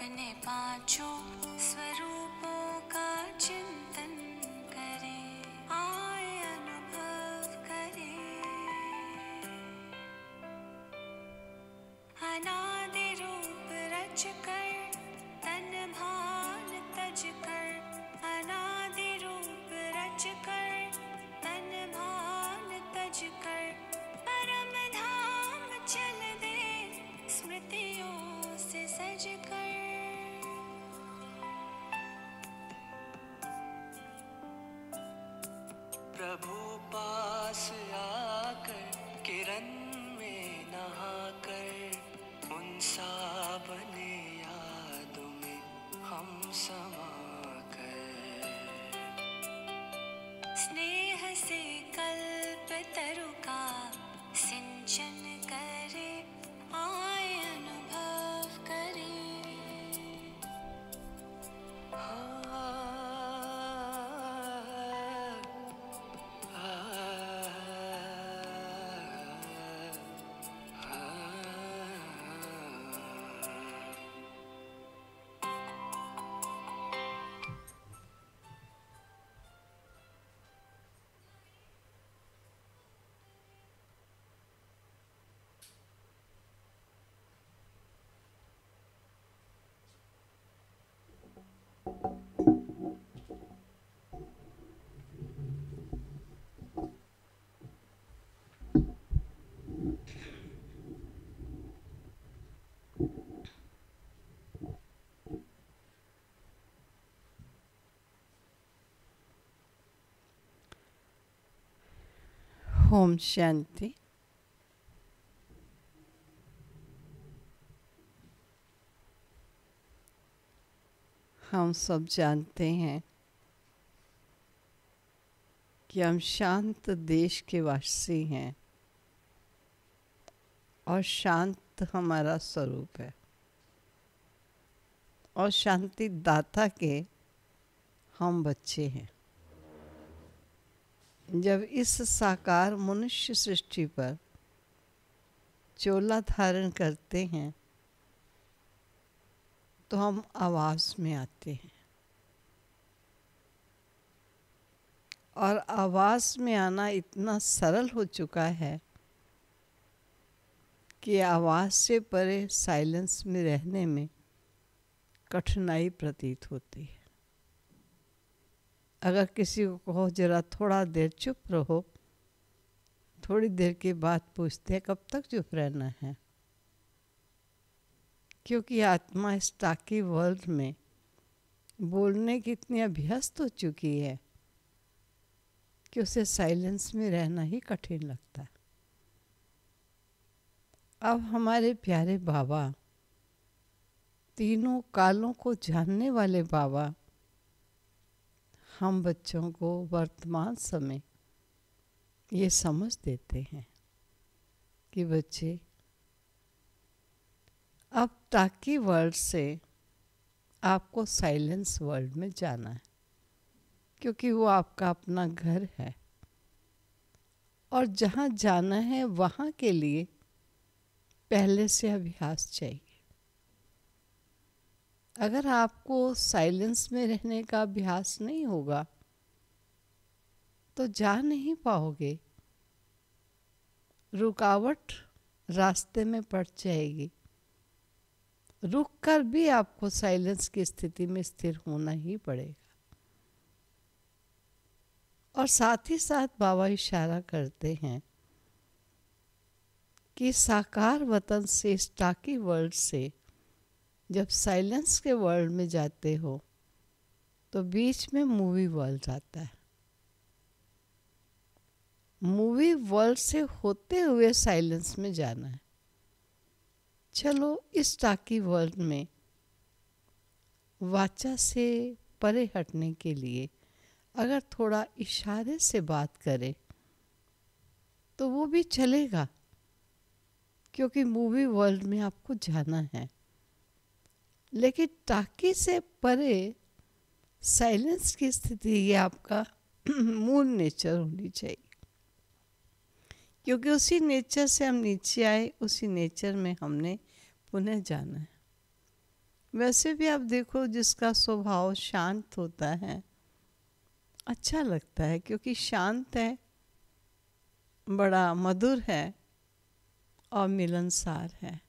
अपने पांचों स्वरूपों का चिंतन करें, आए अनुभव करें। अनादि रूप रच कर तन भान तज कर, अनादि रूप रच कर तन भान तज कर, परम धाम चल दे स्मृतियों से सज कर। प्रभु पास आकर किरण में नहाकर, उनसा बने यादों में हम समा कर। स्नेह से कल्प तरु का सिंचन करे, आए अनुभव करे। ओम शांति। हम सब जानते हैं कि हम शांत देश के वासी हैं और शांत हमारा स्वरूप है और शांति दाता के हम बच्चे हैं। जब इस साकार मनुष्य सृष्टि पर चोला धारण करते हैं तो हम आवाज़ में आते हैं और आवाज़ में आना इतना सरल हो चुका है कि आवाज़ से परे साइलेंस में रहने में कठिनाई प्रतीत होती है। अगर किसी को कहो जरा थोड़ा देर चुप रहो, थोड़ी देर के बाद पूछते हैं कब तक चुप रहना है, क्योंकि आत्मा इस टाकी वर्ल्ड में बोलने की इतनी अभ्यस्त हो चुकी है कि उसे साइलेंस में रहना ही कठिन लगता है। अब हमारे प्यारे बाबा, तीनों कालों को जानने वाले बाबा, हम बच्चों को वर्तमान समय ये समझ देते हैं कि बच्चे अब टाकी वर्ल्ड से आपको साइलेंस वर्ल्ड में जाना है, क्योंकि वो आपका अपना घर है और जहाँ जाना है वहाँ के लिए पहले से अभ्यास चाहिए। अगर आपको साइलेंस में रहने का अभ्यास नहीं होगा तो जा नहीं पाओगे, रुकावट रास्ते में पड़ जाएगी। रुक कर भी आपको साइलेंस की स्थिति में स्थिर होना ही पड़ेगा। और साथ ही साथ बाबा इशारा करते हैं कि साकार वतन से इस टाकी वर्ल्ड से जब साइलेंस के वर्ल्ड में जाते हो तो बीच में मूवी वर्ल्ड आता है। मूवी वर्ल्ड से होते हुए साइलेंस में जाना है। चलो इस टाकी वर्ल्ड में वाचा से परे हटने के लिए अगर थोड़ा इशारे से बात करें तो वो भी चलेगा, क्योंकि मूवी वर्ल्ड में आपको जाना है। लेकिन टाकी से परे साइलेंस की स्थिति ये आपका मूल नेचर होनी चाहिए, क्योंकि उसी नेचर से हम नीचे आए, उसी नेचर में हमने पुनः जाना है। वैसे भी आप देखो, जिसका स्वभाव शांत होता है अच्छा लगता है, क्योंकि शांत है, बड़ा मधुर है और मिलनसार है।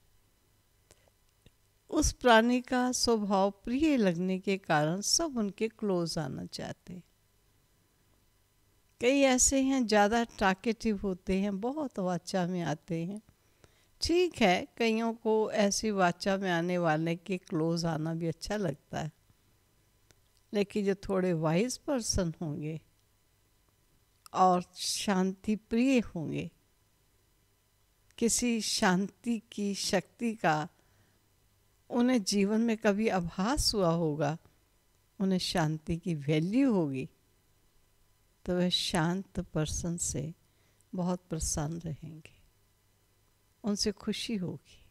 उस प्राणी का स्वभाव प्रिय लगने के कारण सब उनके क्लोज आना चाहते हैं। कई ऐसे हैं ज़्यादा टाकेटिव होते हैं, बहुत वाचा में आते हैं। ठीक है, कईयों को ऐसी वाचा में आने वाले के क्लोज आना भी अच्छा लगता है, लेकिन जो थोड़े वाइज पर्सन होंगे और शांति प्रिय होंगे, किसी शांति की शक्ति का उन्हें जीवन में कभी आभास हुआ होगा, उन्हें शांति की वैल्यू होगी, तो वह शांत पर्सन से बहुत प्रसन्न रहेंगे, उनसे खुशी होगी।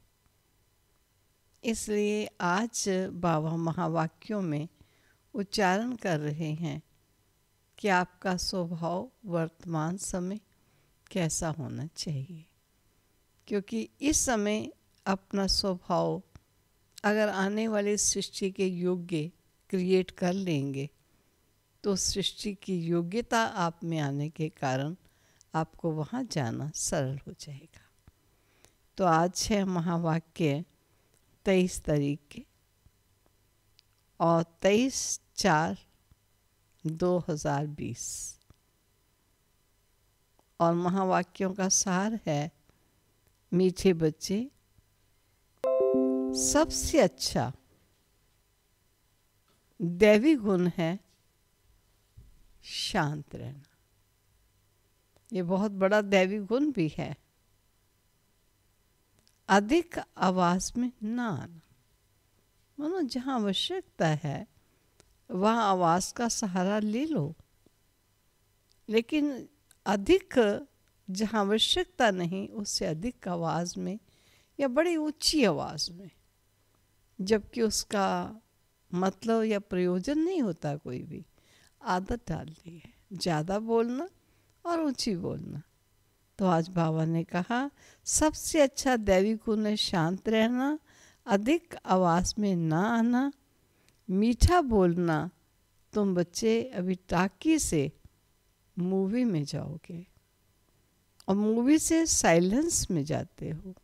इसलिए आज बाबा महावाक्यों में उच्चारण कर रहे हैं कि आपका स्वभाव वर्तमान समय कैसा होना चाहिए, क्योंकि इस समय अपना स्वभाव अगर आने वाली सृष्टि के योग्य क्रिएट कर लेंगे तो सृष्टि की योग्यता आप में आने के कारण आपको वहाँ जाना सरल हो जाएगा। तो आज है महावाक्य 23 तारीख के और 23/4/2020 और महावाक्यों का सार है, मीठे बच्चे, सबसे अच्छा दैवी गुण है शांत रहना। ये बहुत बड़ा दैवी गुण भी है। अधिक आवाज में ना आना, मानो जहाँ आवश्यकता है वहाँ आवाज का सहारा ले लो, लेकिन अधिक जहाँ आवश्यकता नहीं उससे अधिक आवाज में या बड़ी ऊंची आवाज में, जबकि उसका मतलब या प्रयोजन नहीं होता। कोई भी आदत डाल ली है ज़्यादा बोलना और ऊंची बोलना। तो आज बाबा ने कहा सबसे अच्छा दैवी गुण है शांत रहना, अधिक आवाज़ में ना आना, मीठा बोलना। तुम बच्चे अभी टाकी से मूवी में जाओगे और मूवी से साइलेंस में जाते हो,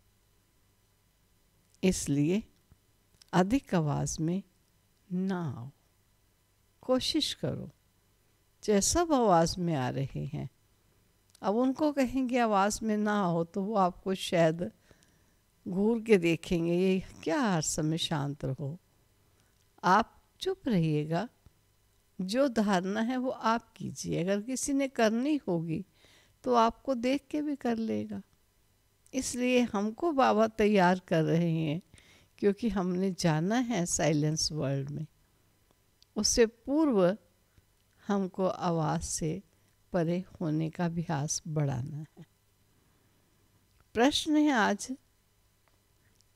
इसलिए अधिक आवाज़ में ना आओ। कोशिश करो, चाहे सब आवाज़ में आ रहे हैं, अब उनको कहेंगे आवाज़ में ना आओ तो वो आपको शायद घूर के देखेंगे, ये क्या हर समय शांत रहो। आप चुप रहिएगा, जो धारणा है वो आप कीजिए। अगर किसी ने करनी होगी तो आपको देख के भी कर लेगा। इसलिए हमको बाबा तैयार कर रहे हैं, क्योंकि हमने जाना है साइलेंस वर्ल्ड में। उससे पूर्व हमको आवाज़ से परे होने का अभ्यास बढ़ाना है। प्रश्न है आज,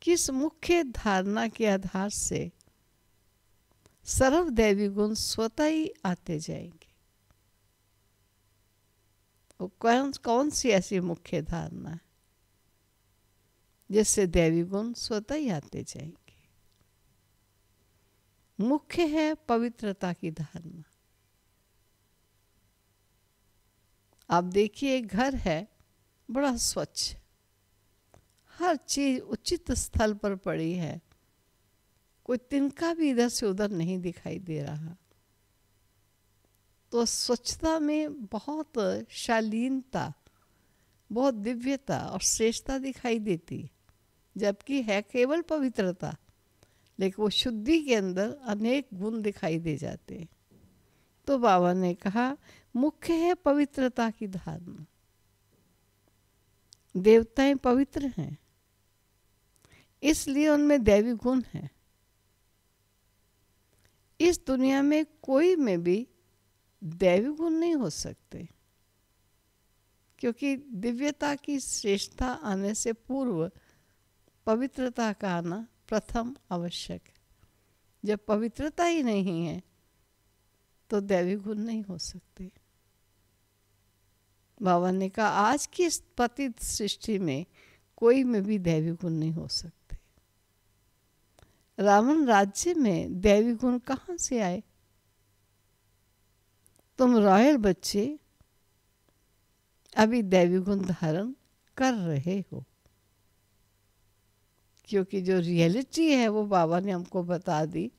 किस मुख्य धारणा के आधार से सर्वदैवी गुण स्वतः ही आते जाएंगे? वो कौन सी ऐसी मुख्य धारणा है जिससे दैवी गुण स्वतः ही आते जाएंगे? मुख्य है पवित्रता की धारणा। आप देखिए, घर है बड़ा स्वच्छ, हर चीज उचित स्थल पर पड़ी है, कोई तिनका भी इधर से उधर नहीं दिखाई दे रहा। तो स्वच्छता में बहुत शालीनता, बहुत दिव्यता और श्रेष्ठता दिखाई देती है, जबकि है केवल पवित्रता, लेकिन वो शुद्धि के अंदर अनेक गुण दिखाई दे जाते हैं। तो बाबा ने कहा मुख्य है पवित्रता की धारणा। देवताएं पवित्र हैं, इसलिए उनमें दैवी गुण है। इस दुनिया में कोई में भी दैवी गुण नहीं हो सकते, क्योंकि दिव्यता की श्रेष्ठता आने से पूर्व पवित्रता का आना प्रथम आवश्यक है। जब पवित्रता ही नहीं है तो दैवी गुण नहीं हो सकते। बाबा ने कहा आज की इस पतित सृष्टि में कोई में भी दैवी गुण नहीं हो सकते। रावण राज्य में दैवी गुण कहाँ से आए? तुम रॉयल बच्चे अभी दैवी गुण धारण कर रहे हो, क्योंकि जो रियलिटी है वो बाबा ने हमको बता दी,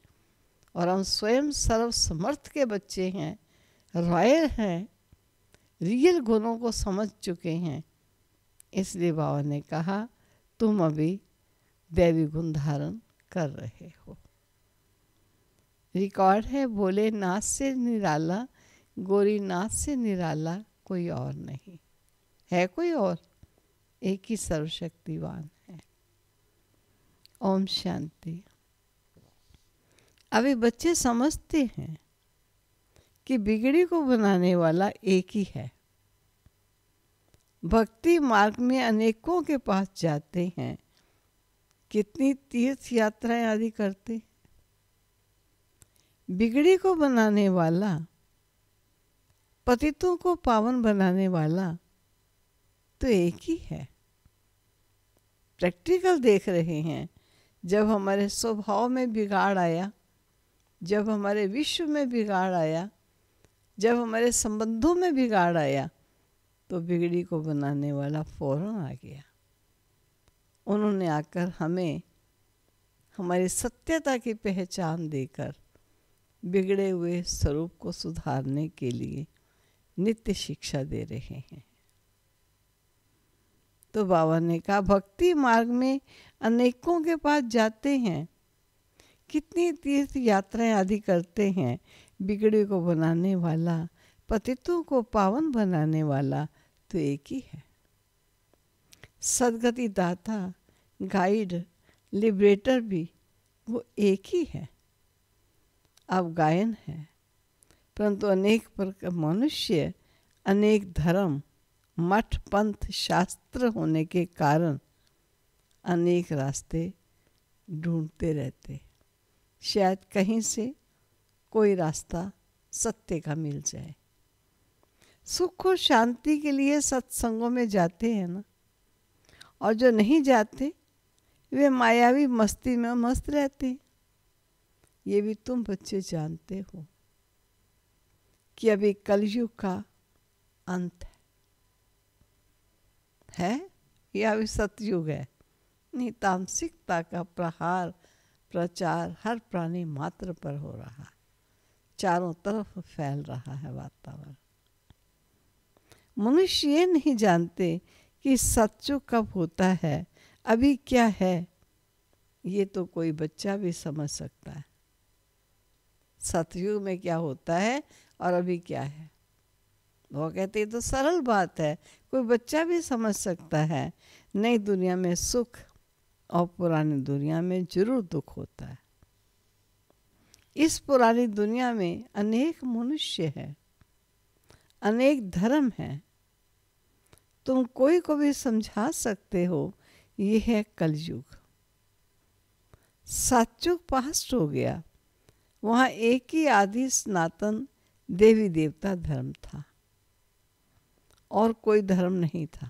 और हम स्वयं सर्वसमर्थ के बच्चे हैं, रॉयल हैं, रियल गुणों को समझ चुके हैं। इसलिए बाबा ने कहा तुम अभी दैवी गुण धारण कर रहे हो। रिकॉर्ड है, बोले नाथ से निराला, गोरी नाथ से निराला कोई और नहीं है। कोई और? एक ही सर्वशक्तिवान है। ओम शांति। अभी बच्चे समझते हैं कि बिगड़ी को बनाने वाला एक ही है। भक्ति मार्ग में अनेकों के पास जाते हैं, कितनी तीर्थ यात्राएं आदि करते हैं। बिगड़ी को बनाने वाला, पतितों को पावन बनाने वाला तो एक ही है। प्रैक्टिकल देख रहे हैं। जब हमारे स्वभाव में बिगाड़ आया, जब हमारे विश्व में बिगाड़ आया, जब हमारे संबंधों में बिगाड़ आया, तो बिगड़ी को बनाने वाला फौरन आ गया। उन्होंने आकर हमें हमारी सत्यता की पहचान देकर बिगड़े हुए स्वरूप को सुधारने के लिए नित्य शिक्षा दे रहे हैं। तो बाबा ने कहा भक्ति मार्ग में अनेकों के पास जाते हैं, कितनी तीर्थ यात्राएं आदि करते हैं। बिगड़े को बनाने वाला, पतितों को पावन बनाने वाला तो एक ही है। सदगति दाता, गाइड, लिबरेटर भी वो एक ही है। अब गायन है, परंतु अनेक प्रकार मनुष्य, अनेक धर्म, मठ, पंथ, शास्त्र होने के कारण अनेक रास्ते ढूंढते रहते। शायद कहीं से कोई रास्ता सत्य का मिल जाए। सुख और शांति के लिए सत्संगों में जाते हैं ना, और जो नहीं जाते वे मायावी मस्ती में मस्त रहते। ये भी तुम बच्चे जानते हो कि अभी कलयुग का अंत है या अभी सतयुग है। नहीं, तामसिकता का प्रहार प्रचार हर प्राणी मात्र पर हो रहा है, चारों तरफ फैल रहा है वातावरण। मनुष्य ये नहीं जानते कि सतयुग कब होता है, अभी क्या है। ये तो कोई बच्चा भी समझ सकता है, सतयुग में क्या होता है और अभी क्या है। वो कहते हैं तो सरल बात है, कोई बच्चा भी समझ सकता है। नई दुनिया में सुख और पुरानी दुनिया में जरूर दुख होता है। इस पुरानी दुनिया में अनेक मनुष्य हैं, अनेक धर्म हैं। तुम कोई को भी समझा सकते हो, ये है कलयुग। सतयुग पास्ट हो गया, वहाँ एक ही आदि सनातन देवी देवता धर्म था और कोई धर्म नहीं था।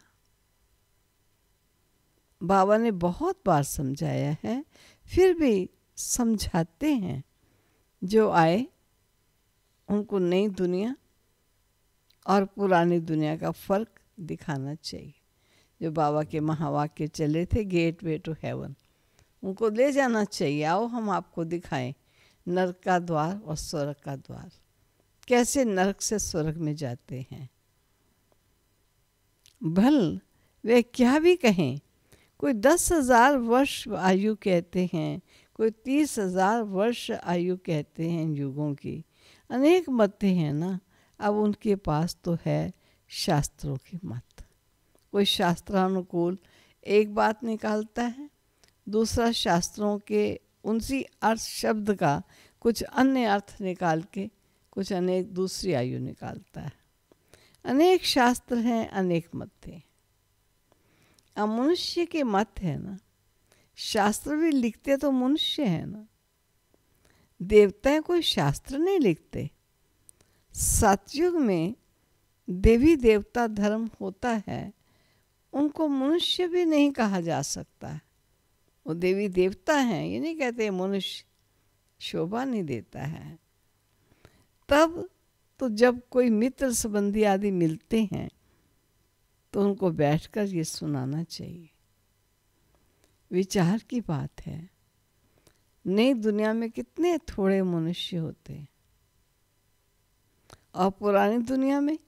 बाबा ने बहुत बार समझाया है, फिर भी समझाते हैं। जो आए उनको नई दुनिया और पुरानी दुनिया का फर्क दिखाना चाहिए। जो बाबा के महावाक्य चले थे, गेट वे टू हेवन, उनको ले जाना चाहिए। आओ हम आपको दिखाएं नरक का द्वार और स्वर्ग का द्वार, कैसे नरक से स्वर्ग में जाते हैं। भल वे क्या भी कहें, कोई 10,000 वर्ष आयु कहते हैं, कोई 30,000 वर्ष आयु कहते हैं युगों की। अनेक मतें हैं ना। अब उनके पास तो है शास्त्रों की मत। कोई शास्त्रानुकूल एक बात निकालता है, दूसरा शास्त्रों के उनसी अर्थ शब्द का कुछ अन्य अर्थ निकाल के कुछ अनेक दूसरी आयु निकालता है। अनेक शास्त्र हैं, अनेक मत हैं। अब मनुष्य के मत है ना, शास्त्र भी लिखते तो मनुष्य है ना, देवताएं कोई शास्त्र नहीं लिखते। सतयुग में देवी देवता धर्म होता है, उनको मनुष्य भी नहीं कहा जा सकता है, वो देवी देवता हैं, ये नहीं कहते मनुष्य शोभा नहीं देता है। तब तो जब कोई मित्र संबंधी आदि मिलते हैं तो उनको बैठकर ये सुनाना चाहिए। विचार की बात है, नई दुनिया में कितने थोड़े मनुष्य होते हैं और पुरानी दुनिया में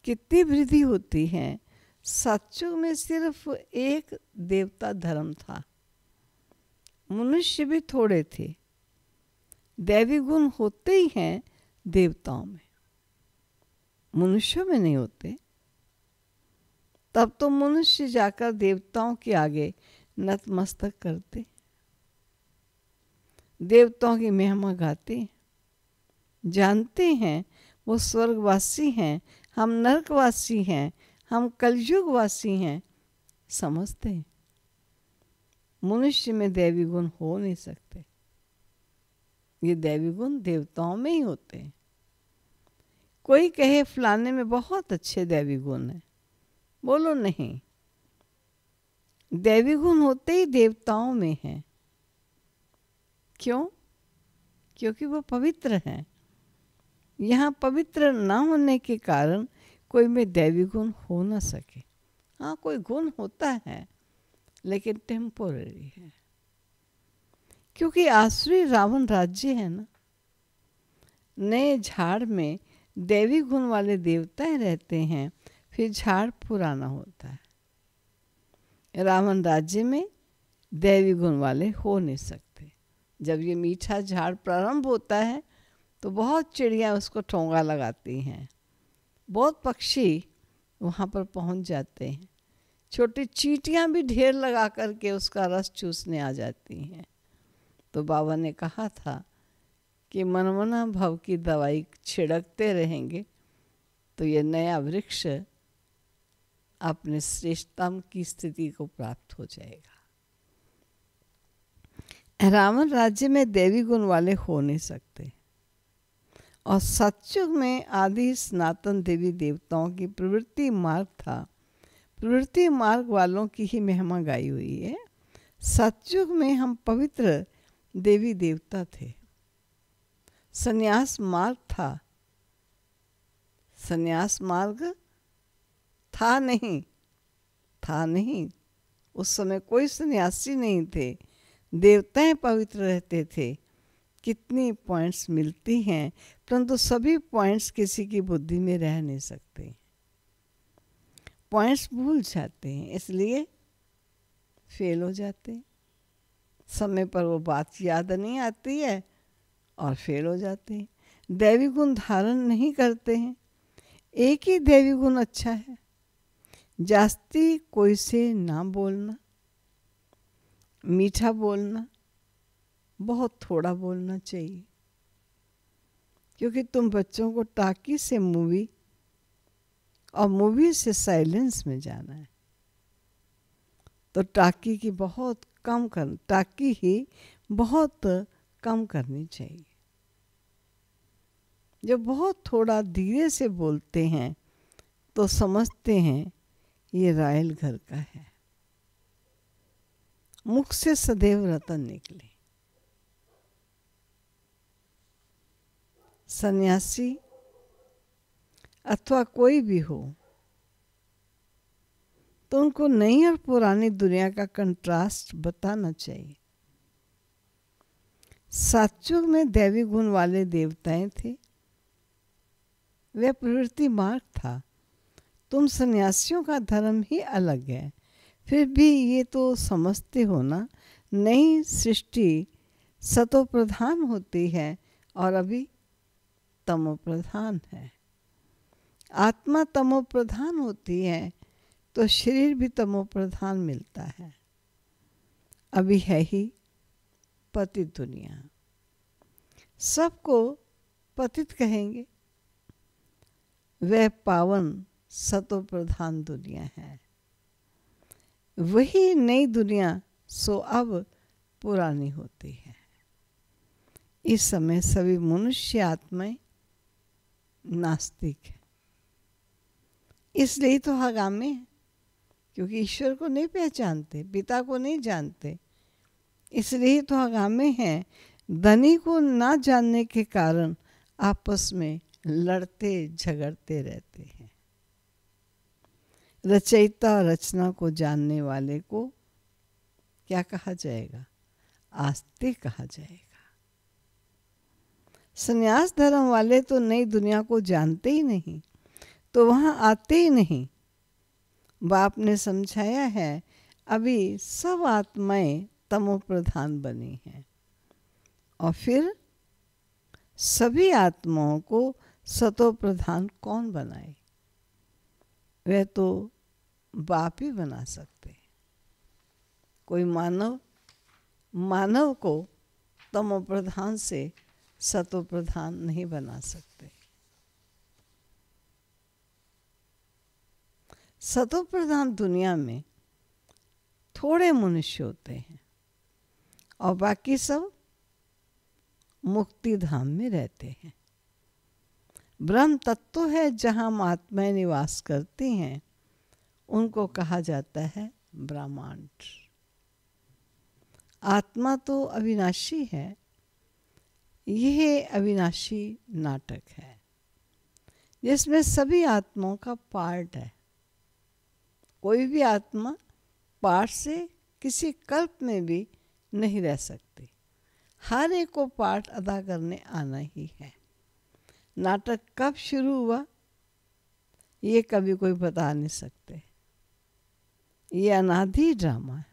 कितनी वृद्धि होती है। सतयुग में सिर्फ एक देवता धर्म था, मनुष्य भी थोड़े थे। दैवी गुण होते ही हैं देवताओं में, मनुष्यों में नहीं होते। तब तो मनुष्य जाकर देवताओं के आगे नतमस्तक करते, देवताओं की महिमा गाते, जानते हैं वो स्वर्गवासी हैं, हम नरकवासी हैं, हम कलयुगवासी हैं, समझते हैं। मनुष्य में दैवी गुण हो नहीं सकते, ये दैवी गुण देवताओं में ही होते हैं। कोई कहे फलाने में बहुत अच्छे दैवी गुण हैं, बोलो नहीं, दैवी गुण होते ही देवताओं में हैं। क्यों? क्योंकि वो पवित्र हैं। यहाँ पवित्र ना होने के कारण कोई में दैवी गुण हो ना सके। हाँ, कोई गुण होता है लेकिन टेम्पोररी है, क्योंकि आसुरी रावण राज्य है ना। नए झाड़ में दैवी गुण वाले देवताएं रहते हैं, फिर झाड़ पुराना होता है। रावण राज्य में दैवी गुण वाले हो नहीं सकते। जब ये मीठा झाड़ प्रारंभ होता है तो बहुत चिड़ियाँ उसको ठोंगा लगाती हैं, बहुत पक्षी वहाँ पर पहुँच जाते हैं, छोटी चींटियाँ भी ढेर लगा करके उसका रस चूसने आ जाती हैं। तो बाबा ने कहा था कि मनमना भव की दवाई छिड़कते रहेंगे तो ये नया वृक्ष अपने श्रेष्ठतम की स्थिति को प्राप्त हो जाएगा। रावण राज्य में देवी गुण वाले हो नहीं सकते, और सतयुग में आदि सनातन देवी देवताओं की प्रवृत्ति मार्ग था। प्रवृत्ति मार्ग वालों की ही महिमा गाई हुई है। सतयुग में हम पवित्र देवी देवता थे, संन्यास मार्ग था। संन्यास मार्ग था नहीं, उस समय कोई सन्यासी नहीं थे, देवताएं पवित्र रहते थे। कितनी पॉइंट्स मिलती हैं, परंतु सभी पॉइंट्स किसी की बुद्धि में रह नहीं सकते, पॉइंट्स भूल जाते हैं, इसलिए फेल हो जाते हैं। समय पर वो बात याद नहीं आती है और फेल हो जाते हैं। दैवी गुण धारण नहीं करते हैं। एक ही दैवी गुण अच्छा है, जास्ती कोई से ना बोलना, मीठा बोलना, बहुत थोड़ा बोलना चाहिए। क्योंकि तुम बच्चों को टाकी से मूवी और मूवी से साइलेंस में जाना है, तो टाकी ही बहुत कम करनी चाहिए। जब बहुत थोड़ा धीरे से बोलते हैं तो समझते हैं ये रायल घर का है, मुख से सदैव रतन निकले। सन्यासी अथवा कोई भी हो तो उनको नई और पुरानी दुनिया का कंट्रास्ट बताना चाहिए। सतयुग में दैवी गुण वाले देवताएं थे, वह प्रवृत्ति मार्ग था। तुम सन्यासियों का धर्म ही अलग है, फिर भी ये तो समझते हो ना, नई सृष्टि सतो प्रधान होती है और अभी तमो प्रधान है। आत्मा तमो प्रधान होती है तो शरीर भी तमो प्रधान मिलता है। अभी है ही पतित दुनिया, सबको पतित कहेंगे। वह पावन सतो प्रधान दुनिया है, वही नई दुनिया सो अब पुरानी होती है। इस समय सभी मनुष्य आत्माएं नास्तिक है, इसलिए तो हगामे है, क्योंकि ईश्वर को नहीं पहचानते, पिता को नहीं जानते, इसलिए तो हंगामे हैं, धनी को ना जानने के कारण आपस में लड़ते झगड़ते रहते हैं। रचयिता रचना को जानने वाले को क्या कहा जाएगा? आस्तिक कहा जाएगा। संन्यास धर्म वाले तो नई दुनिया को जानते ही नहीं, तो वहाँ आते ही नहीं। बाप ने समझाया है, अभी सब आत्माएं तमो प्रधान बनी हैं और फिर सभी आत्माओं को सतो प्रधान कौन बनाए? वह तो बाप ही बना सकते हैं। कोई मानव को तमो प्रधान से सतो प्रधान नहीं बना सकते। सतो प्रधान दुनिया में थोड़े मनुष्य होते हैं और बाकी सब मुक्ति धाम में रहते हैं। ब्रह्म तत्व है जहाँ आत्माएं निवास करती हैं, उनको कहा जाता है ब्रह्मांड। आत्मा तो अविनाशी है। यह अविनाशी नाटक है जिसमें सभी आत्माओं का पार्ट है। कोई भी आत्मा पार्ट से किसी कल्प में भी नहीं रह सकती। हर एक को पार्ट अदा करने आना ही है। नाटक कब शुरू हुआ ये कभी कोई बता नहीं सकते। ये अनादि ड्रामा है।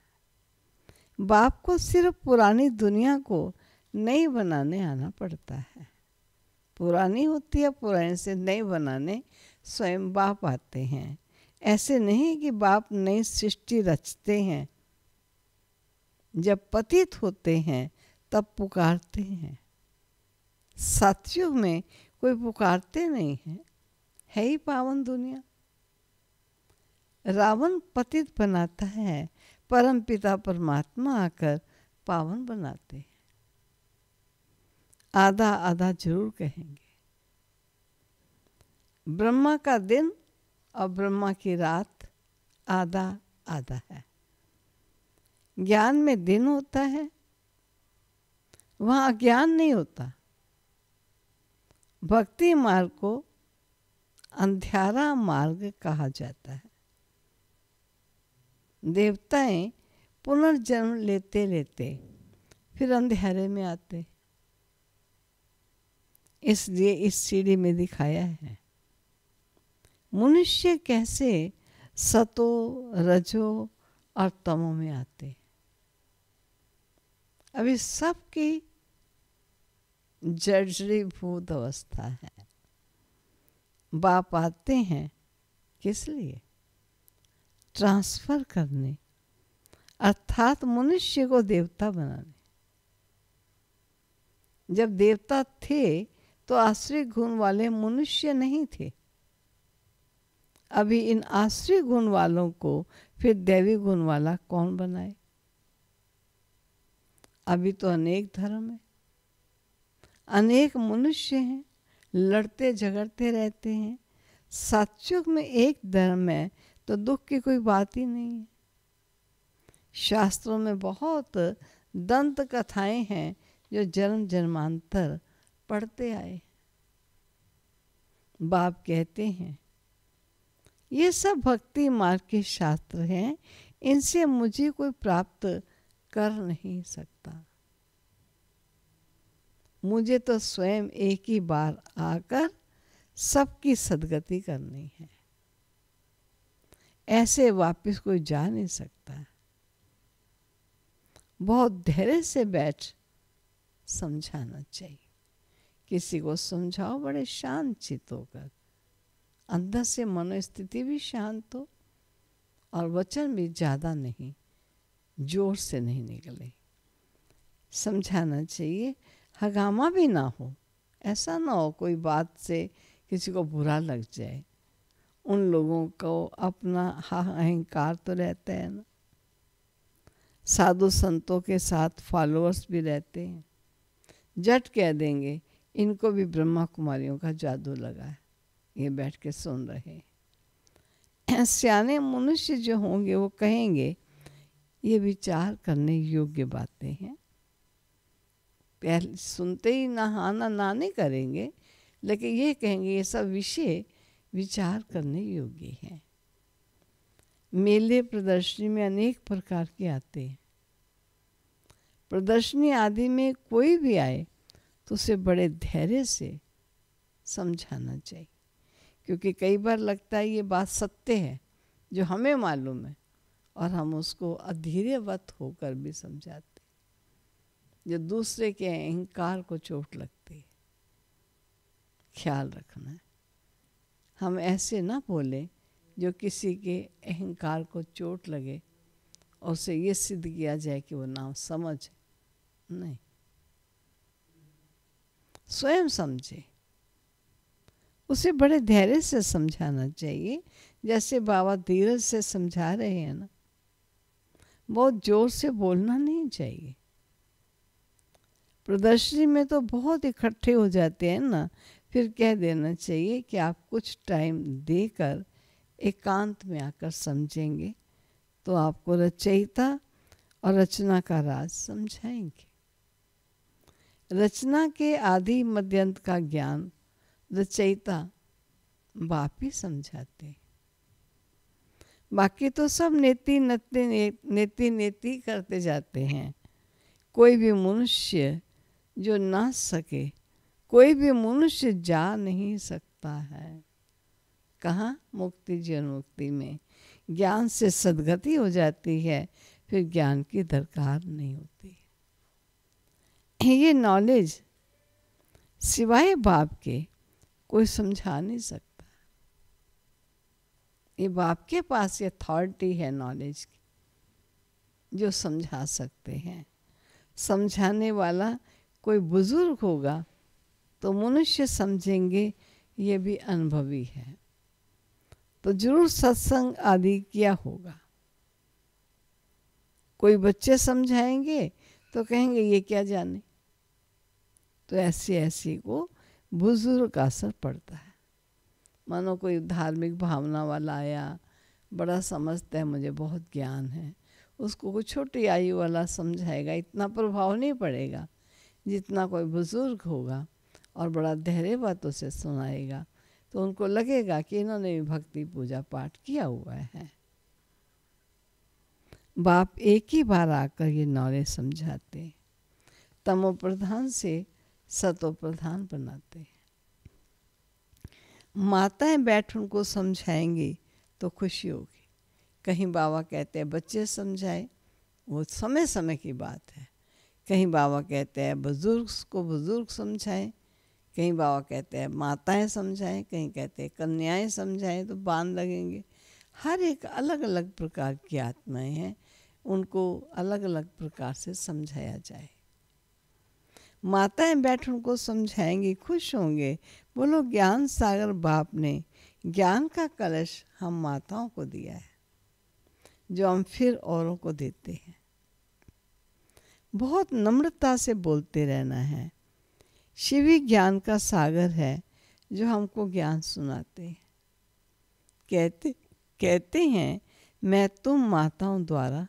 बाप को सिर्फ पुरानी दुनिया को नई बनाने आना पड़ता है। पुरानी होती है, पुराने से नई बनाने स्वयं बाप आते हैं। ऐसे नहीं कि बाप नई सृष्टि रचते हैं। जब पतित होते हैं तब पुकारते हैं। सतयुग में कोई पुकारते नहीं है, है ही पावन दुनिया। रावण पतित बनाता है, परम पिता परमात्मा आकर पावन बनाते हैं। आधा आधा जरूर कहेंगे। ब्रह्मा का दिन और ब्रह्मा की रात आधा आधा है। ज्ञान में दिन होता है, वहाँ अज्ञान नहीं होता। भक्ति मार्ग को अंधियारा मार्ग कहा जाता है। देवताएं पुनर्जन्म लेते लेते फिर अंधेरे में आते। इसलिए इस सीढ़ी में दिखाया है मनुष्य कैसे सतो रजो और तमो में आते। अभी सबकी जर्जरीभूत अवस्था है। बाप आते हैं किस लिए? ट्रांसफर करने, अर्थात मनुष्य को देवता बनाने। जब देवता थे तो आश्रित गुण वाले मनुष्य नहीं थे। अभी इन आश्रित गुण वालों को फिर दैवी गुण वाला कौन बनाए? अभी तो अनेक धर्म है, अनेक मनुष्य हैं, लड़ते झगड़ते रहते हैं। सतयुग में एक धर्म है तो दुख की कोई बात ही नहीं है। शास्त्रों में बहुत दंत कथाएं हैं जो जन्म जन्मांतर पढ़ते आए। बाप कहते हैं ये सब भक्ति मार्ग के शास्त्र हैं, इनसे मुझे कोई प्राप्त कर नहीं सकता। मुझे तो स्वयं एक ही बार आकर सबकी सद्गति करनी है। ऐसे वापस कोई जा नहीं सकता। बहुत धैर्य से बैठ समझाना चाहिए। किसी को समझाओ बड़े शांत चित्त होकर, अंदर से मनोस्थिति भी शांत हो और वचन भी ज़्यादा नहीं, जोर से नहीं निकले। समझाना चाहिए, हगामा भी ना हो। ऐसा ना हो कोई बात से किसी को बुरा लग जाए। उन लोगों को अपना अहंकार तो रहता है ना। साधु संतों के साथ फॉलोअर्स भी रहते हैं। जट कह देंगे इनको भी ब्रह्मा कुमारियों का जादू लगा है, ये बैठ के सुन रहे हैं। सियाने मनुष्य जो होंगे वो कहेंगे ये विचार करने योग्य बातें हैं। पहले सुनते ही ना हाँ ना नहीं करेंगे, लेकिन ये कहेंगे ये सब विषय विचार करने योग्य हैं। मेले प्रदर्शनी में अनेक प्रकार के आते हैं। प्रदर्शनी आदि में कोई भी आए तो उसे बड़े धैर्य से समझाना चाहिए, क्योंकि कई बार लगता है ये बात सत्य है जो हमें मालूम है, और हम उसको अधीरवत होकर भी समझाते, जो दूसरे के अहंकार को चोट लगती है। ख्याल रखना है, हम ऐसे ना बोले जो किसी के अहंकार को चोट लगे और उसे ये सिद्ध किया जाए कि वो ना समझ। नहीं, स्वयं समझे, उसे बड़े धैर्य से समझाना चाहिए। जैसे बाबा धीरज से समझा रहे हैं ना, बहुत जोर से बोलना नहीं चाहिए। प्रदर्शनी में तो बहुत इकट्ठे हो जाते हैं ना, फिर कह देना चाहिए कि आप कुछ टाइम देकर एकांत में आकर समझेंगे तो आपको रचयिता और रचना का राज समझाएंगे। रचना के आदि मध्यंत का ज्ञान रचयिता बाप ही समझाते हैं। बाकी तो सब नेति नेति करते जाते हैं। कोई भी मनुष्य जो ना सके, कोई भी मनुष्य जा नहीं सकता है। कहाँ? मुक्ति, जीवन मुक्ति में ज्ञान से सद्गति हो जाती है, फिर ज्ञान की दरकार नहीं होती। ये नॉलेज सिवाय बाप के कोई समझा नहीं सकता। ये बाप के पास ये अथॉरिटी है नॉलेज की, जो समझा सकते हैं। समझाने वाला कोई बुजुर्ग होगा तो मनुष्य समझेंगे ये भी अनुभवी है, तो जरूर सत्संग आदि किया होगा। कोई बच्चे समझाएंगे तो कहेंगे ये क्या जाने, तो ऐसी को बुजुर्ग का असर पड़ता है। मानो कोई धार्मिक भावना वाला आया, बड़ा समझता है, मुझे बहुत ज्ञान है, उसको कोई छोटी आयु वाला समझाएगा, इतना प्रभाव नहीं पड़ेगा जितना कोई बुजुर्ग होगा और बड़ा धैर्य बातों से सुनाएगा, तो उनको लगेगा कि इन्होंने भी भक्ति पूजा पाठ किया हुआ है। बाप एक ही बार आकर ये नॉलेज समझाते, तमो प्रधान से सतो प्रधान बनाते हैं। माताएं बैठ उनको समझाएंगी तो खुशी होगी। कहीं बाबा कहते हैं बच्चे समझाए, वो समय समय की बात है। कहीं बाबा कहते हैं बुजुर्ग को बुजुर्ग समझाएं, कहीं बाबा कहते हैं माताएं समझाएं, कहीं कहते हैं कन्याएं समझाएं, तो बांध लगेंगे। हर एक अलग अलग प्रकार की आत्माएं हैं, उनको अलग अलग प्रकार से समझाया जाए। माताएं बैठ उनको समझाएंगी, खुश होंगे। बोलो ज्ञान सागर बाप ने ज्ञान का कलश हम माताओं को दिया है, जो हम फिर औरों को देते हैं। बहुत नम्रता से बोलते रहना है। शिव ही ज्ञान का सागर है जो हमको ज्ञान सुनाते हैं। कहते हैं मैं तुम माताओं द्वारा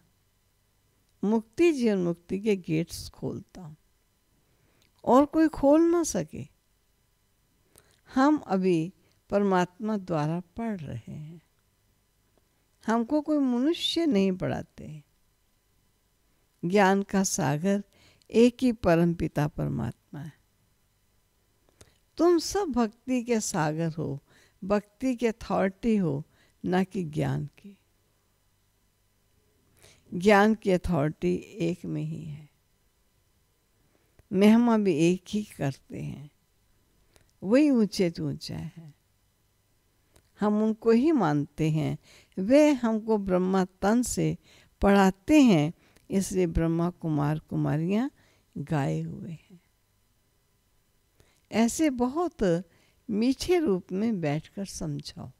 मुक्ति जीवन मुक्ति के गेट्स खोलता हूँ और कोई खोल ना सके। हम अभी परमात्मा द्वारा पढ़ रहे हैं, हमको कोई मनुष्य नहीं पढ़ाते। ज्ञान का सागर एक ही परम पिता परमात्मा है। तुम सब भक्ति के सागर हो, भक्ति के अथॉरिटी हो, ना कि ज्ञान की। ज्ञान की अथॉरिटी एक में ही है, महिमा भी एक ही करते हैं, वही ऊंचे से ऊंचा है। हम उनको ही मानते हैं, वे हमको ब्रह्मा तन से पढ़ाते हैं, इसलिए ब्रह्मा कुमार कुमारियां गाए हुए हैं। ऐसे बहुत मीठे रूप में बैठकर समझाओ,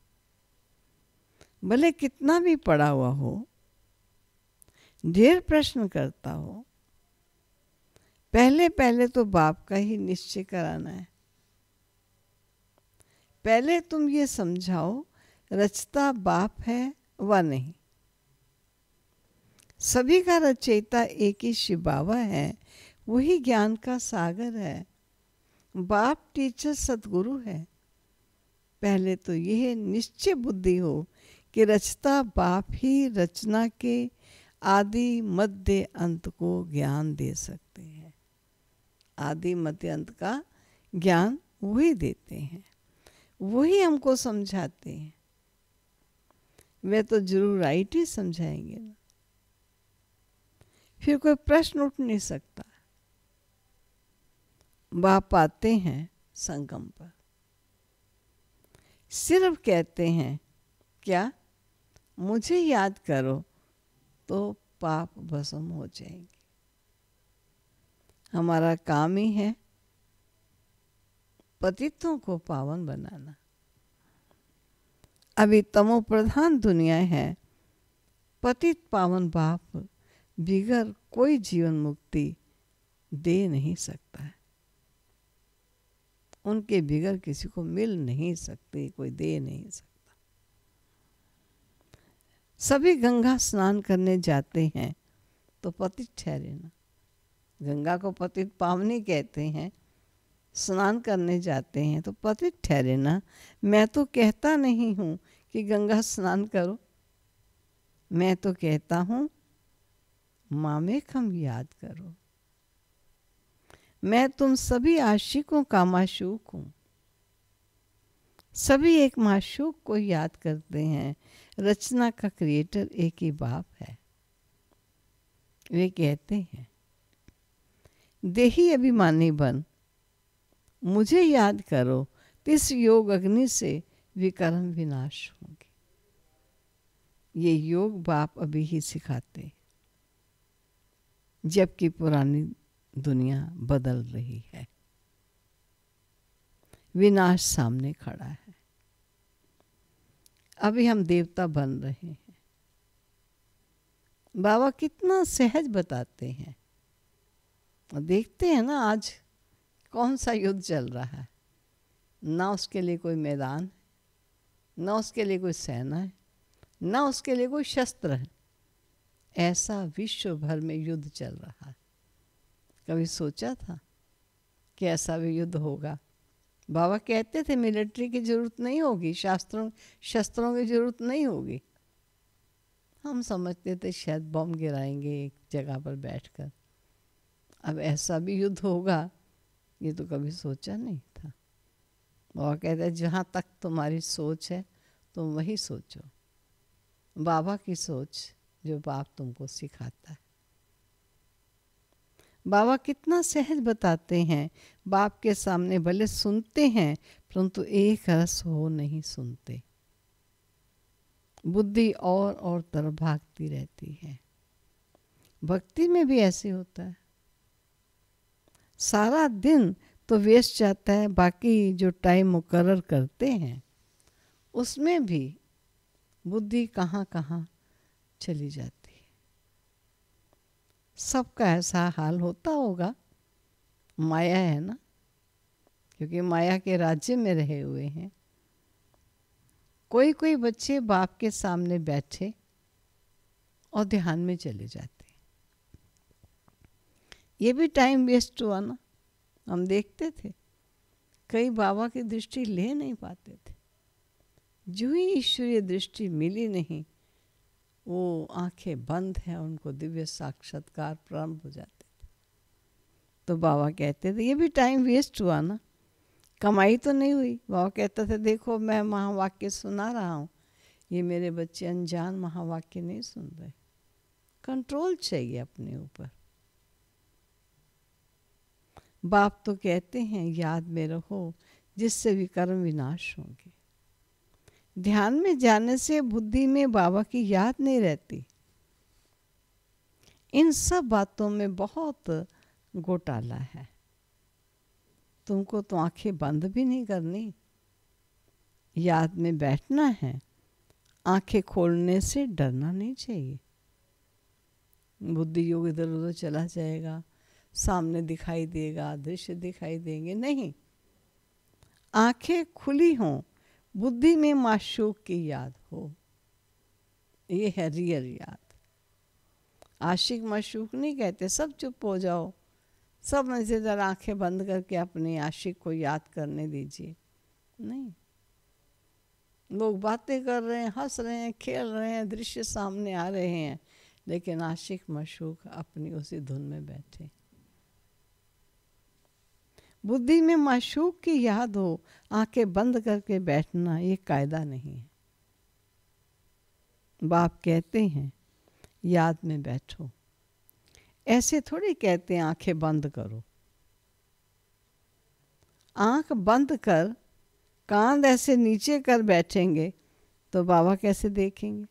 भले कितना भी पढ़ा हुआ हो, ढेर प्रश्न करता हो, पहले तो बाप का ही निश्चय कराना है। पहले तुम ये समझाओ रचता बाप है व नहीं। सभी का रचयिता एक ही शिव बाबा है, वही ज्ञान का सागर है। बाप टीचर सतगुरु है। पहले तो यह निश्चय बुद्धि हो कि रचता बाप ही रचना के आदि मध्य अंत को ज्ञान दे सकते हैं। आदि मध्य अंत का ज्ञान वही देते हैं, वही हमको समझाते हैं। वे तो जरूर राइट ही समझाएंगे ना, फिर कोई प्रश्न उठ नहीं सकता। बाप आते हैं संगम पर, सिर्फ कहते हैं क्या, मुझे याद करो तो पाप भस्म हो जाएंगे। हमारा काम ही है पतितों को पावन बनाना। अभी तमो प्रधान दुनिया है, पतित पावन बाप बिगर कोई जीवन मुक्ति दे नहीं सकता है। उनके बिगर किसी को मिल नहीं सकती, कोई दे नहीं सकता। सभी गंगा स्नान करने जाते हैं तो पतित ठहरे ना। गंगा को पतित पावनी कहते हैं। स्नान करने जाते हैं तो पतित ठहरे ना। मैं तो कहता नहीं हूँ कि गंगा स्नान करो, मैं तो कहता हूँ मामेकम याद करो। मैं तुम सभी आशिकों का माशूक हूँ। सभी एक माशूक को याद करते हैं। रचना का क्रिएटर एक ही बाप है। वे कहते हैं देही अभिमानी बन, मुझे याद करो, तिस योग अग्नि से विकर्म विनाश होंगे। ये योग बाप अभी ही सिखाते, जबकि पुरानी दुनिया बदल रही है। विनाश सामने खड़ा है। अभी हम देवता बन रहे हैं। बाबा कितना सहज बताते हैं। देखते हैं ना आज कौन सा युद्ध चल रहा है। ना उसके लिए कोई मैदान है, ना उसके लिए कोई सेना है, ना उसके लिए कोई शस्त्र है। ऐसा विश्व भर में युद्ध चल रहा है। कभी सोचा था कि ऐसा भी युद्ध होगा? बाबा कहते थे मिलिट्री की ज़रूरत नहीं होगी, शस्त्रों की ज़रूरत नहीं होगी। हम समझते थे शायद बम गिराएंगे एक जगह पर बैठकर। अब ऐसा भी युद्ध होगा, ये तो कभी सोचा नहीं था। बाबा कहते हैं जहाँ तक तुम्हारी सोच है तुम वही सोचो। बाबा की सोच जो बाप तुमको सिखाता है। बाबा कितना सहज बताते हैं। बाप के सामने भले सुनते हैं परंतु एक रस हो नहीं सुनते। बुद्धि और तरफ भागती रहती है। भक्ति में भी ऐसे होता है। सारा दिन तो वेस्ट जाता है, बाकी जो टाइम मुकर्रर करते हैं उसमें भी बुद्धि कहाँ कहाँ चली जाती है। सबका ऐसा हाल होता होगा। माया है ना, क्योंकि माया के राज्य में रहे हुए हैं। कोई कोई बच्चे बाप के सामने बैठे और ध्यान में चले जाते हैं। ये भी टाइम वेस्ट हुआ ना। हम देखते थे कई बाबा की दृष्टि ले नहीं पाते थे। जो ही ईश्वरीय दृष्टि मिली नहीं, वो आंखें बंद हैं, उनको दिव्य साक्षात्कार प्रारंभ हो जाते थे। तो बाबा कहते थे ये भी टाइम वेस्ट हुआ ना, कमाई तो नहीं हुई। बाबा कहते थे देखो मैं महावाक्य सुना रहा हूँ, ये मेरे बच्चे अनजान महावाक्य नहीं सुन रहे। कंट्रोल चाहिए अपने ऊपर। बाप तो कहते हैं याद में रहो जिससे विकर्म विनाश होंगे। ध्यान में जाने से बुद्धि में बाबा की याद नहीं रहती। इन सब बातों में बहुत घोटाला है। तुमको तो आंखें बंद भी नहीं करनी, याद में बैठना है। आंखें खोलने से डरना नहीं चाहिए। बुद्धि योग इधर उधर चला जाएगा, सामने दिखाई देगा, दृश्य दिखाई देंगे, नहीं। आंखें खुली हों, बुद्धि में माशूक की याद हो। ये है रियल याद। आशिक माशूक नहीं कहते सब चुप हो जाओ, सब मज़ेदार आंखें बंद करके अपने आशिक को याद करने दीजिए। नहीं, लोग बातें कर रहे हैं, हंस रहे हैं, खेल रहे हैं, दृश्य सामने आ रहे हैं, लेकिन आशिक माशूक अपनी उसी धुन में बैठे। बुद्धि में माशूक की याद हो, आंखें बंद करके बैठना ये कायदा नहीं है। बाप कहते हैं याद में बैठो, ऐसे थोड़ी कहते हैं आंखें बंद करो। आंख बंद कर कांध ऐसे नीचे कर बैठेंगे तो बाबा कैसे देखेंगे?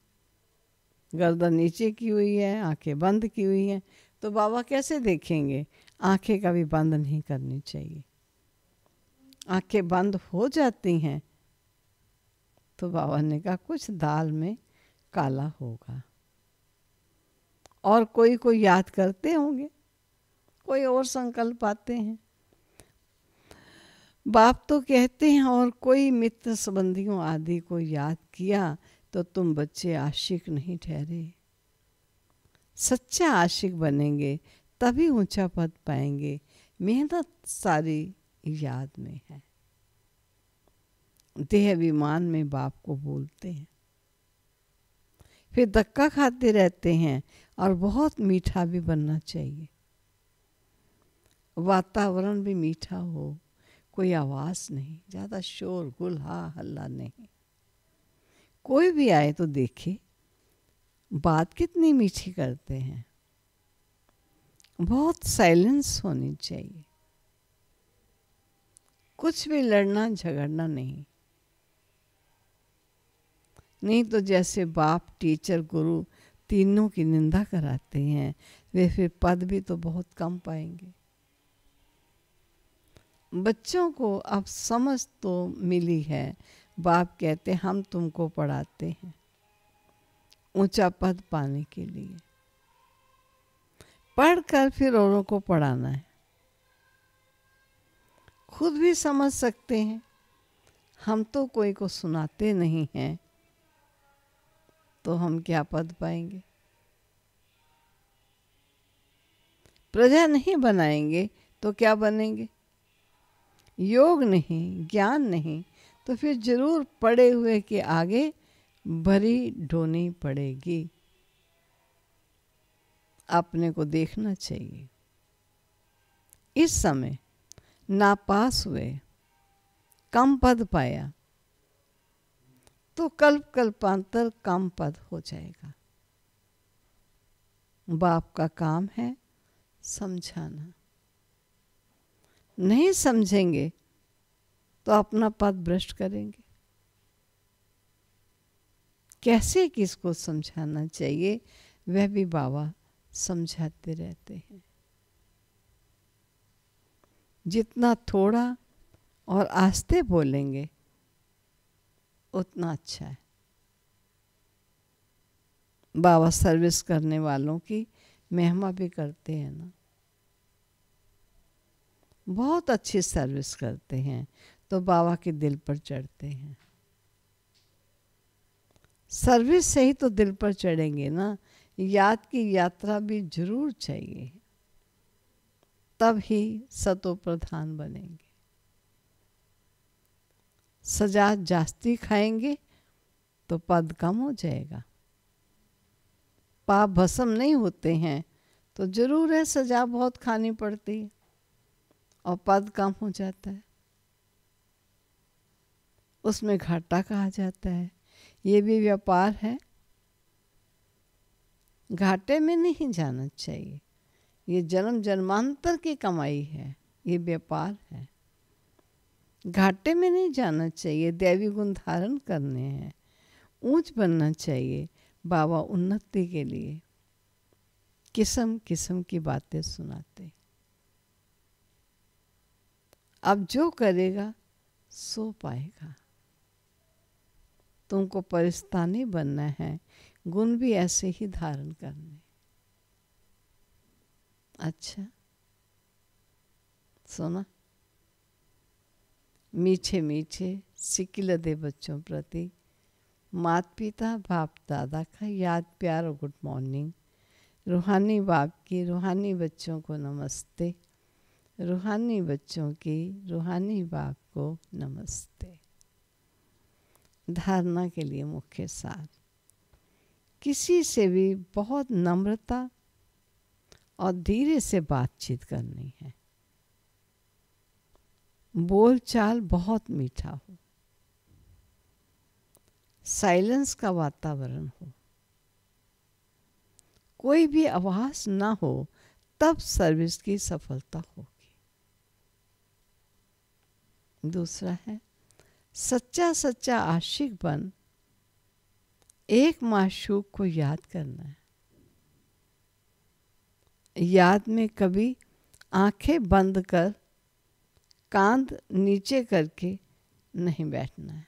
गर्दन नीचे की हुई है, आंखें बंद की हुई हैं, तो बाबा कैसे देखेंगे? आंखें कभी बंद नहीं करनी चाहिए। आंखें बंद हो जाती हैं तो बाबा ने कहा कुछ दाल में काला होगा। और कोई को याद करते होंगे, कोई और संकल्प आते हैं। बाप तो कहते हैं और कोई मित्र संबंधियों आदि को याद किया तो तुम बच्चे आशिक नहीं ठहरे। सच्चा आशिक बनेंगे तभी ऊंचा पद पाएंगे। मेहनत सारी याद में है। देह अभिमान में बाप को बोलते हैं, फिर धक्का खाते रहते हैं। और बहुत मीठा भी बनना चाहिए, वातावरण भी मीठा हो, कोई आवाज नहीं, ज़्यादा शोर गुल हा हल्ला नहीं। कोई भी आए तो देखे बात कितनी मीठी करते हैं। बहुत साइलेंस होनी चाहिए, कुछ भी लड़ना झगड़ना नहीं। नहीं तो जैसे बाप टीचर गुरु तीनों की निंदा कराते हैं, वे फिर पद भी तो बहुत कम पाएंगे। बच्चों को अब समझ तो मिली है। बाप कहते हम तुमको पढ़ाते हैं ऊंचा पद पाने के लिए। पढ़कर फिर औरों को पढ़ाना है। खुद भी समझ सकते हैं, हम तो कोई को सुनाते नहीं हैं, तो हम क्या पद पाएंगे? प्रजा नहीं बनाएंगे तो क्या बनेंगे? योग नहीं, ज्ञान नहीं, तो फिर जरूर पड़े हुए के आगे भरी ढोनी पड़ेगी। अपने को देखना चाहिए। इस समय नापास हुए, कम पद पाया, तो कल्प कल्पांतर कम पद हो जाएगा। बाप का काम है समझाना। नहीं समझेंगे तो अपना पद भ्रष्ट करेंगे। कैसे किसको समझाना चाहिए वह भी बाबा समझाते रहते हैं। जितना थोड़ा और आस्ते बोलेंगे उतना अच्छा है। बाबा सर्विस करने वालों की महिमा भी करते हैं ना, बहुत अच्छी सर्विस करते हैं तो बाबा के दिल पर चढ़ते हैं। सर्विस से ही तो दिल पर चढ़ेंगे ना। याद की यात्रा भी जरूर चाहिए, तब ही सतो प्रधान बनेंगे। सजा जास्ती खाएंगे तो पद कम हो जाएगा। पाप भस्म नहीं होते हैं तो जरूर है सजा बहुत खानी पड़ती है और पद कम हो जाता है। उसमें घाटा कहा जाता है। ये भी व्यापार है, घाटे में नहीं जाना चाहिए। ये जन्म जन्मांतर की कमाई है, ये व्यापार है। घाटे में नहीं जाना चाहिए। दैवी गुण धारण करने हैं, ऊंच बनना चाहिए। बाबा उन्नति के लिए किस्म किस्म की बातें सुनाते। अब जो करेगा सो पाएगा। तुमको परिस्तानी बनना है, गुण भी ऐसे ही धारण करने। अच्छा सुना। मीठे मीठे सिकिलदे बच्चों प्रति माता पिता बाप दादा का याद प्यार और गुड मॉर्निंग। रूहानी बाप की रूहानी बच्चों को नमस्ते। रूहानी बच्चों की रूहानी बाप को नमस्ते। धारणा के लिए मुख्य सार, किसी से भी बहुत नम्रता और धीरे से बातचीत करनी है। बोलचाल बहुत मीठा हो, साइलेंस का वातावरण हो, कोई भी आवाज ना हो, तब सर्विस की सफलता होगी। दूसरा है सच्चा सच्चा आशिक बन एक माशूक को याद करना है। याद में कभी आंखें बंद कर कांध नीचे करके नहीं बैठना है।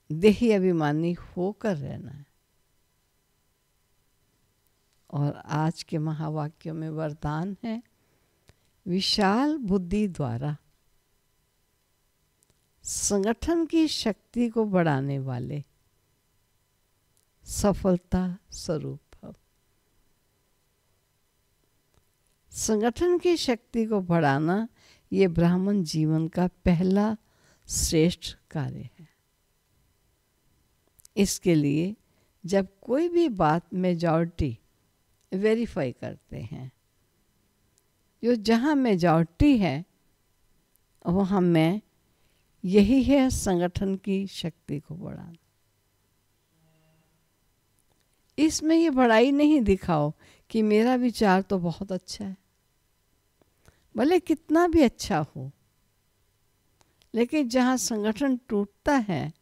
देही अभिमानी होकर रहना है। और आज के महावाक्यों में वरदान है, विशाल बुद्धि द्वारा संगठन की शक्ति को बढ़ाने वाले सफलता स्वरूप भव। संगठन की शक्ति को बढ़ाना ये ब्राह्मण जीवन का पहला श्रेष्ठ कार्य है। इसके लिए जब कोई भी बात मेजॉरिटी वेरीफाई करते हैं, जो जहाँ मेजॉरिटी है वहाँ मैं, यही है संगठन की शक्ति को बढ़ाना। इसमें ये बड़ाई नहीं दिखाओ कि मेरा विचार तो बहुत अच्छा है, भले कितना भी अच्छा हो, लेकिन जहाँ संगठन टूटता है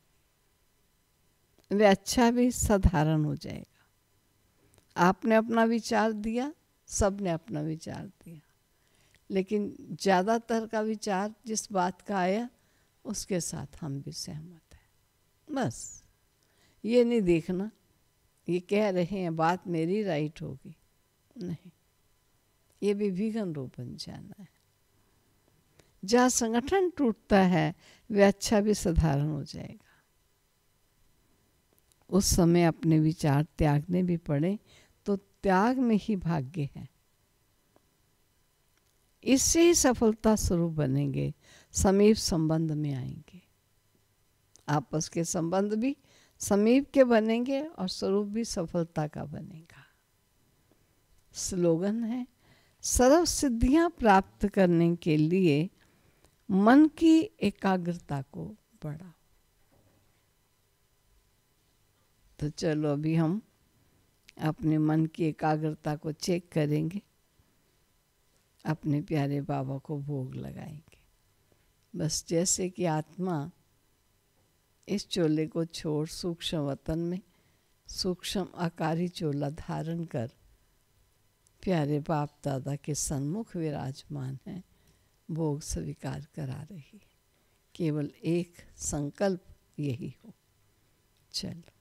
वे अच्छा भी साधारण हो जाएगा। आपने अपना विचार दिया, सबने अपना विचार दिया, लेकिन ज़्यादातर का विचार जिस बात का आया उसके साथ हम भी सहमत हैं। बस ये नहीं देखना ये कह रहे हैं बात मेरी राइट होगी, नहीं, ये भी विघन रूप बन जाना है। जहाँ संगठन टूटता है वे अच्छा भी साधारण हो जाएगा। उस समय अपने विचार त्यागने भी पड़े तो त्याग में ही भाग्य है। इससे ही सफलता स्वरूप बनेंगे, समीप संबंध में आएंगे। आपस के संबंध भी समीप के बनेंगे और स्वरूप भी सफलता का बनेगा। स्लोगन है, सर्व सिद्धियां प्राप्त करने के लिए मन की एकाग्रता को बढ़ाओ। तो चलो अभी हम अपने मन की एकाग्रता को चेक करेंगे, अपने प्यारे बाबा को भोग लगाएंगे। बस जैसे कि आत्मा इस चोले को छोड़ सूक्ष्म वतन में सूक्ष्म आकारी चोला धारण कर प्यारे बाप दादा के सन्मुख विराजमान है, भोग स्वीकार करा रही है। केवल एक संकल्प यही हो। चलो।